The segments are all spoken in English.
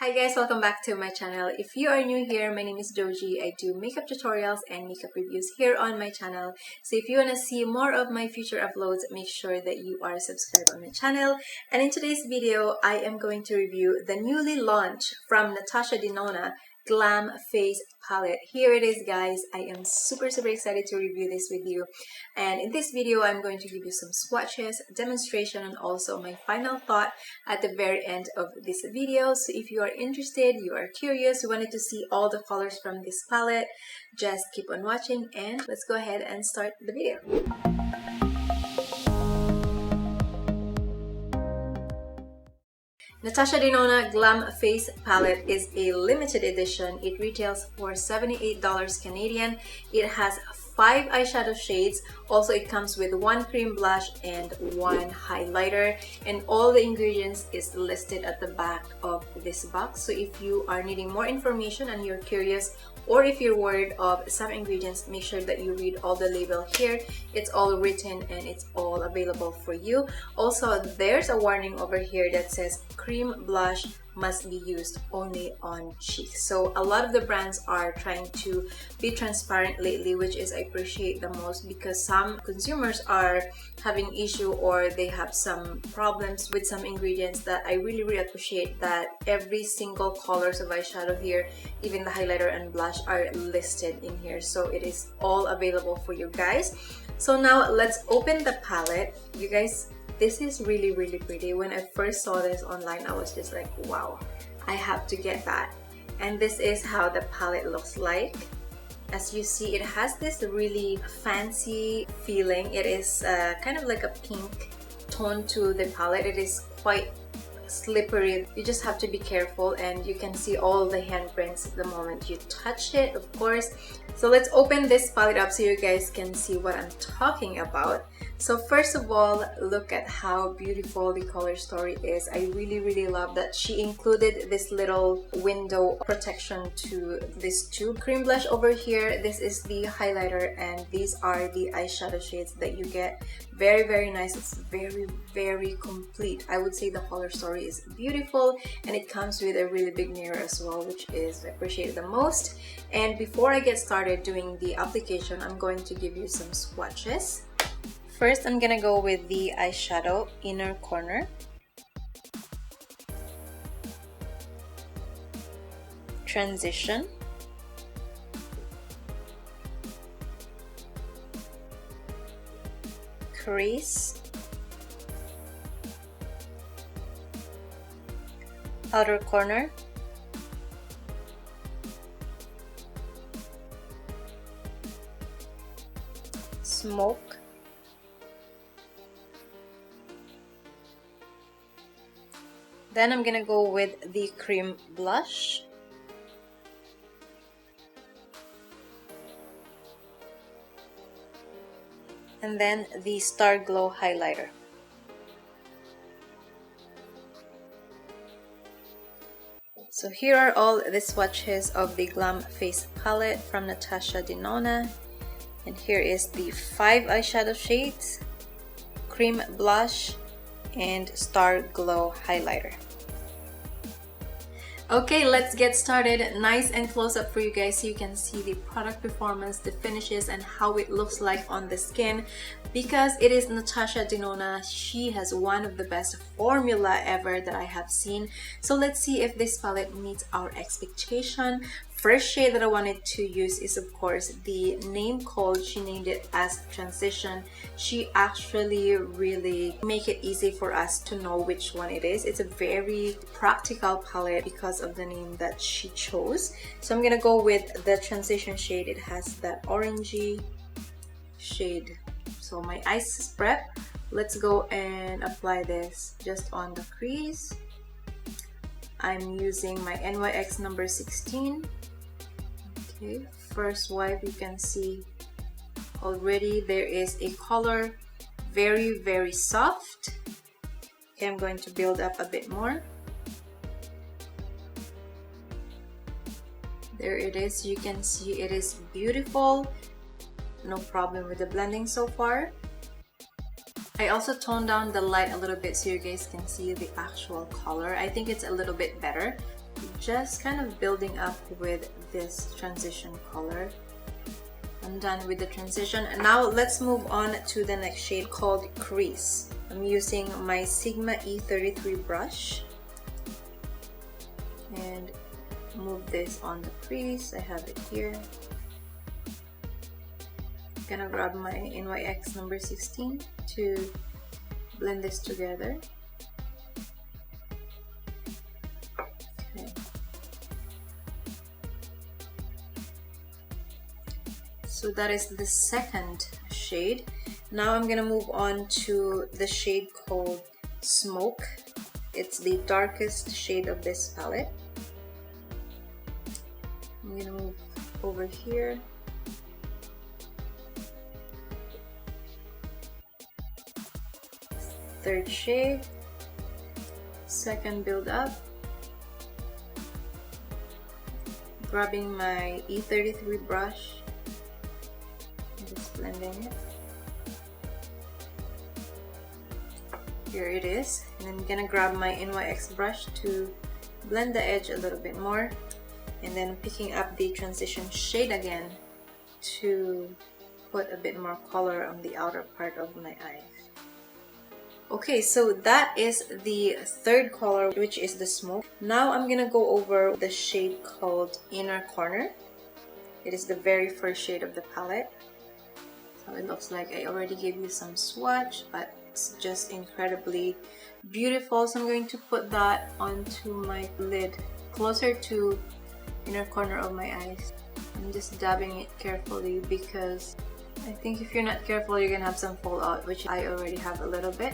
Hi guys, welcome back to my channel. If you are new here, my name is Joji. I do makeup tutorials and makeup reviews here on my channel. So if you want to see more of my future uploads, make sure that you are subscribed on my channel. And in today's video, I am going to review the newly launched from NATASHA DENONA Glam Face Palette. Here it is, guys. I am super excited to review this with you. And in this video, I'm going to give you some swatches, demonstration, and also my final thought at the very end of this video. So if you are interested, you are curious, you wanted to see all the colors from this palette, just keep on watching and let's go ahead and start the video. NATASHA DENONA Glam Face Palette is a limited edition. It retails for $78 Canadian. It has 5 eyeshadow shades. Also, it comes with 1 cream blush and 1 highlighter, and all the ingredients is listed at the back of this box. So if you are needing more information and you're curious, or if you're worried of some ingredients, make sure that you read all the label here. It's all written and it's all available for you. Also, there's a warning over here that says cream blush must be used only on cheeks. So a lot of the brands are trying to be transparent lately, which is I appreciate the most, because some consumers are having issue or they have some problems with some ingredients that I really appreciate that every single colors of eyeshadow here, even the highlighter and blush, are listed in here. So it is all available for you guys. So now let's open the palette. You guys, this is really pretty. When I first saw this online, I was just like, wow, I have to get that. And this is how the palette looks like. As you see, it has this really fancy feeling. It is kind of like a pink tone to the palette. It is quite slippery. You just have to be careful, and you can see all the handprints the moment you touch it, of course. So let's open this palette up so you guys can see what I'm talking about. So first of all, look at how beautiful the color story is. I really love that she included this little window protection to this tube. Cream blush over here, this is the highlighter, and these are the eyeshadow shades that you get. Very nice. It's very complete. I would say the color story is beautiful, and it comes with a really big mirror as well, which is I appreciate the most. And before I get started doing the application, I'm going to give you some swatches. First, I'm gonna go with the eyeshadow inner corner, transition, crease, outer corner, smoke, then I'm gonna go with the cream blush, and then the Star Glow highlighter. So here are all the swatches of the Glam Face Palette from NATASHA DENONA. And here is the 5 eyeshadow shades, cream blush, and Star Glow highlighter. Okay, let's get started. Nice and close up for you guys so you can see the product performance, the finishes, and how it looks like on the skin. Because it is NATASHA DENONA, she has one of the best formula ever that I have seen. So let's see if this palette meets our expectation. First shade that I wanted to use is of course the name called, she named it as Transition. She actually really make it easy for us to know which one it is. It's a very practical palette because of the name that she chose. So I'm gonna go with the Transition shade. It has that orangey shade. So my eyes is prep. Let's go and apply this just on the crease. I'm using my NYX number 16. Okay, first wipe, you can see already there is a color, very soft. Okay, I'm going to build up a bit more. There it is. You can see it is beautiful. No problem with the blending so far. I also toned down the light a little bit so you guys can see the actual color. I think it's a little bit better. just kind of building up with this transition color. I'm done with the transition, and now let's move on to the next shade called Crease. I'm using my Sigma E33 brush and move this on the crease. I have it here. I'm gonna grab my NYX number 16 to blend this together. Okay. So that is the second shade. Now I'm gonna move on to the shade called Smoke. It's the darkest shade of this palette. I'm gonna move over here. Third shade, second build up. Grabbing my E33 brush, just blending it. Here it is, and I'm gonna grab my NYX brush to blend the edge a little bit more, and then picking up the transition shade again to put a bit more color on the outer part of my eye. Okay, so that is the third color, which is the Smoke. Now I'm gonna go over the shade called Inner Corner. It is the very first shade of the palette. So it looks like I already gave you some swatch, but it's just incredibly beautiful. So I'm going to put that onto my lid, closer to inner corner of my eyes. I'm just dabbing it carefully because I think if you're not careful, you're gonna have some fallout, which I already have a little bit.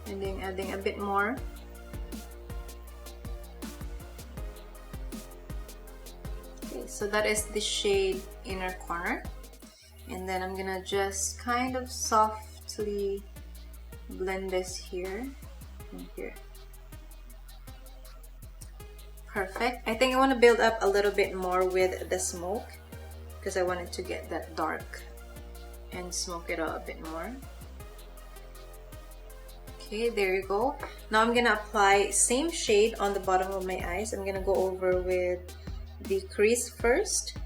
And then adding a bit more. Okay, so that is the shade Inner Corner. And then I'm gonna just kind of softly blend this here and here. Perfect. I think I want to build up a little bit more with the Smoke because I wanted to get that dark and smoke it out a bit more. Okay, there you go. Now I'm gonna apply same shade on the bottom of my eyes. I'm gonna go over with the crease first.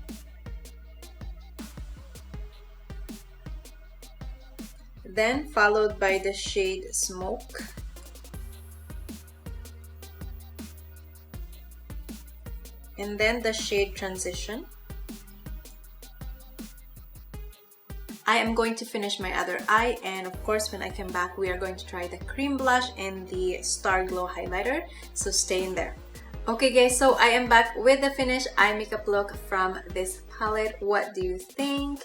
Then followed by the shade Smoke. And then the shade Transition. I am going to finish my other eye, and of course when I come back we are going to try the cream blush and the Star Glow highlighter, so stay in there. Okay guys, so I am back with the finished eye makeup look from this palette. What do you think?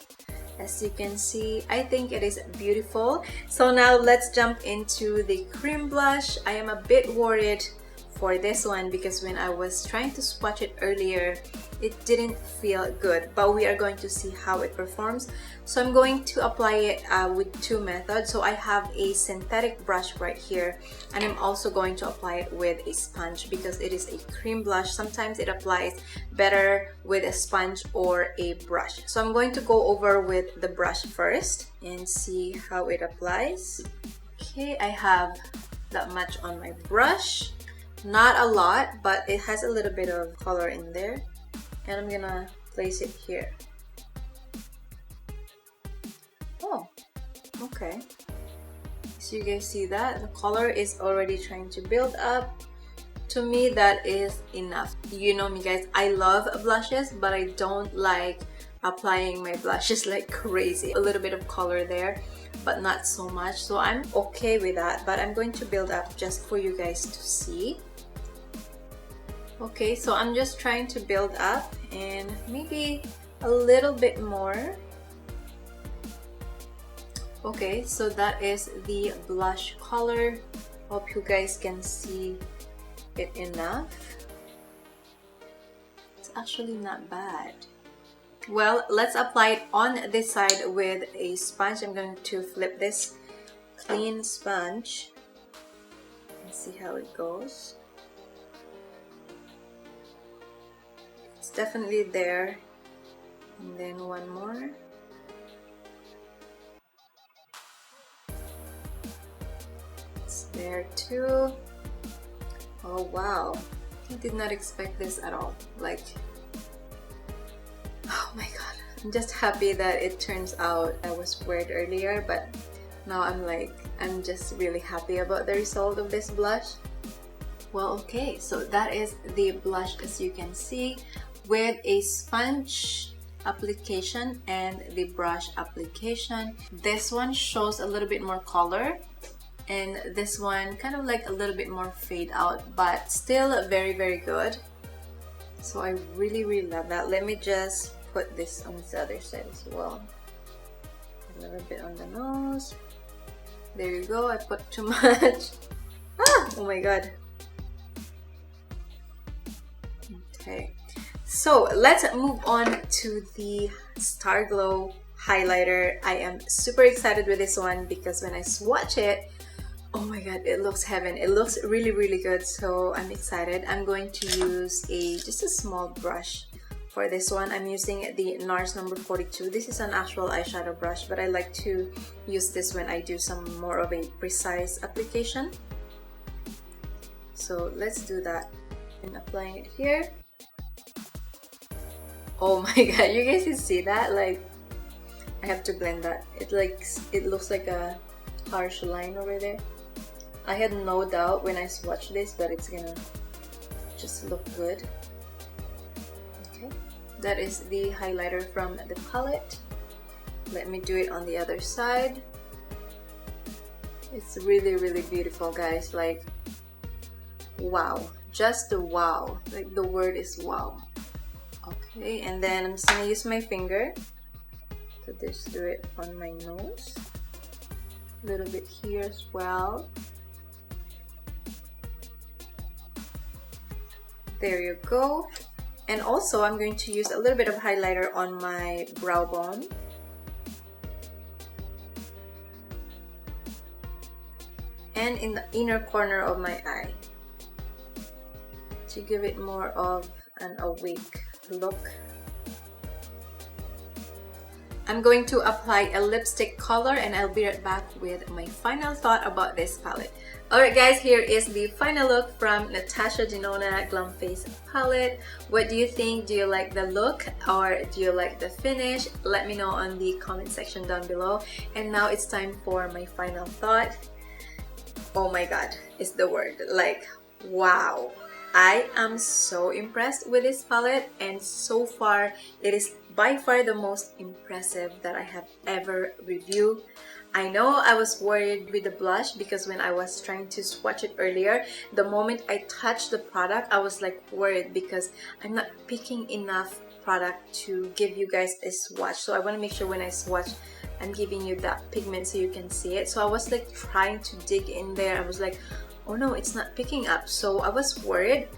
As you can see, I think it is beautiful. So now let's jump into the cream blush. I am a bit worried for this one because when I was trying to swatch it earlier, it didn't feel good, but we are going to see how it performs. So I'm going to apply it with two methods. So I have a synthetic brush right here, and I'm also going to apply it with a sponge because it is a cream blush. Sometimes it applies better with a sponge or a brush. So I'm going to go over with the brush first and see how it applies. Okay, I have that much on my brush. Not a lot, but it has a little bit of color in there. And I'm gonna place it here. Oh, okay. So you guys see that? The color is already trying to build up. To me, that is enough. You know me guys, I love blushes, but I don't like applying my blushes like crazy. A little bit of color there, but not so much. So I'm okay with that, but I'm going to build up just for you guys to see. Okay, so I'm just trying to build up and maybe a little bit more. Okay, so that is the blush color. Hope you guys can see it enough. It's actually not bad. Well, let's apply it on this side with a sponge. I'm going to flip this clean sponge and see how it goes. It's definitely there. And then one more. It's there too. Oh wow, I did not expect this at all. Like, oh my god. I'm just happy that it turns out. I was worried earlier, but now I'm just really happy about the result of this blush. Well, okay, so that is the blush, as you can see, with a sponge application and the brush application. This one shows a little bit more color, and this one kind of like a little bit more fade out, but still very, very good. So I really, really love that. Let me just put this on the other side as well. A little bit on the nose. There you go. I put too much. Oh my god. Okay, so let's move on to the Star Glow highlighter. I am super excited with this one because when I swatch it, oh my god, it looks heaven. It looks really, really good, so I'm excited. I'm going to use just a small brush for this one. I'm using the NARS number 42. This is an actual eyeshadow brush, but I like to use this when I do some more of a precise application. So let's do that. And applying it here. Oh my god, you guys can see that? Like, I have to blend that. It looks like a harsh line over there. I had no doubt when I swatched this that it's gonna just look good. Okay, that is the highlighter from the palette. Let me do it on the other side. It's really, really beautiful, guys. Like, wow, just the wow. Like, the word is wow. Okay, and then I'm just gonna use my finger to just do it on my nose, a little bit here as well. There you go. And also I'm going to use a little bit of highlighter on my brow bone. And in the inner corner of my eye to give it more of an awake look. I'm going to apply a lipstick color and I'll be right back with my final thought about this palette. Alright guys, here is the final look from NATASHA DENONA Glam Face Palette. What do you think? Do you like the look or do you like the finish? Let me know on the comment section down below. And now it's time for my final thought. Oh my god, is the word. Like, wow. I am so impressed with this palette, and so far it is by far the most impressive that I have ever reviewed. I know I was worried with the blush because when I was trying to swatch it earlier, the moment I touched the product, I was like worried because I'm not picking enough product to give you guys a swatch. So I want to make sure when I swatch, I'm giving you that pigment so you can see it. So I was like trying to dig in there. I was like, oh no, it's not picking up. So I was worried.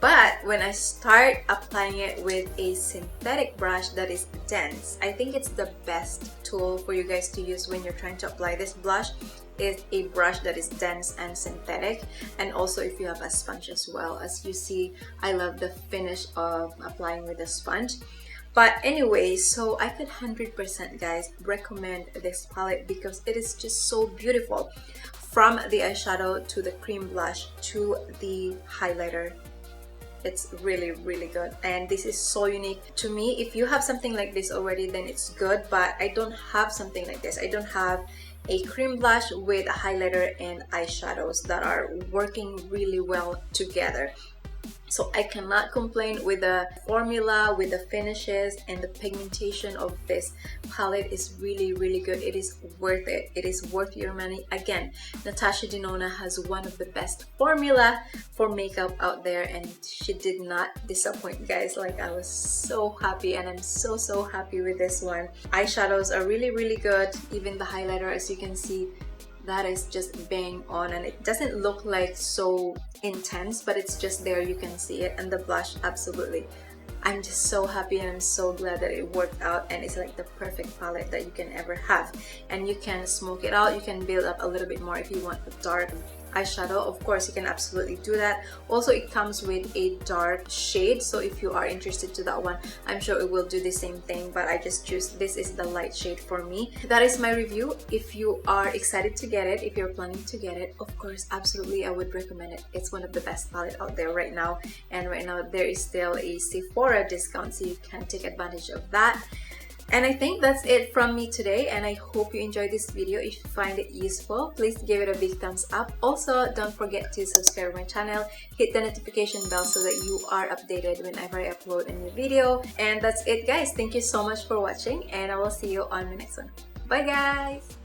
But when I start applying it with a synthetic brush that is dense, I think it's the best tool for you guys to use when you're trying to apply this blush, is a brush that is dense and synthetic. And also if you have a sponge as well. As you see, I love the finish of applying with a sponge. But anyway, so I could 100% guys recommend this palette because it is just so beautiful. From the eyeshadow to the cream blush to the highlighter, it's really, really good. And this is so unique to me. If you have something like this already, then it's good, but I don't have something like this. I don't have a cream blush with a highlighter and eyeshadows that are working really well together. So I cannot complain with the formula, with the finishes, and the pigmentation of this palette is really, really good. It is worth it. It is worth your money. Again, NATASHA DENONA has one of the best formula for makeup out there, and she did not disappoint, guys. Like, I was so happy, and I'm so, so happy with this one. Eyeshadows are really, really good. Even the highlighter, as you can see, that is just bang on, and it doesn't look like so intense, but it's just there, you can see it. And the blush, absolutely. I'm just so happy and I'm so glad that it worked out, and it's like the perfect palette that you can ever have. And you can smoke it out, you can build up a little bit more if you want a dark eyeshadow, of course you can absolutely do that. Also, it comes with a dark shade, so if you are interested to that one, I'm sure it will do the same thing, but I just choose this is the light shade for me. That is my review. If you are excited to get it, if you're planning to get it, of course absolutely I would recommend it. It's one of the best palette out there right now, and right now there is still a Sephora discount, so you can take advantage of that. And I think that's it from me today, and I hope you enjoyed this video. If you find it useful, please give it a big thumbs up. Also, don't forget to subscribe to my channel, hit the notification bell so that you are updated whenever I upload a new video. And that's it guys, thank you so much for watching, and I will see you on my next one. Bye guys!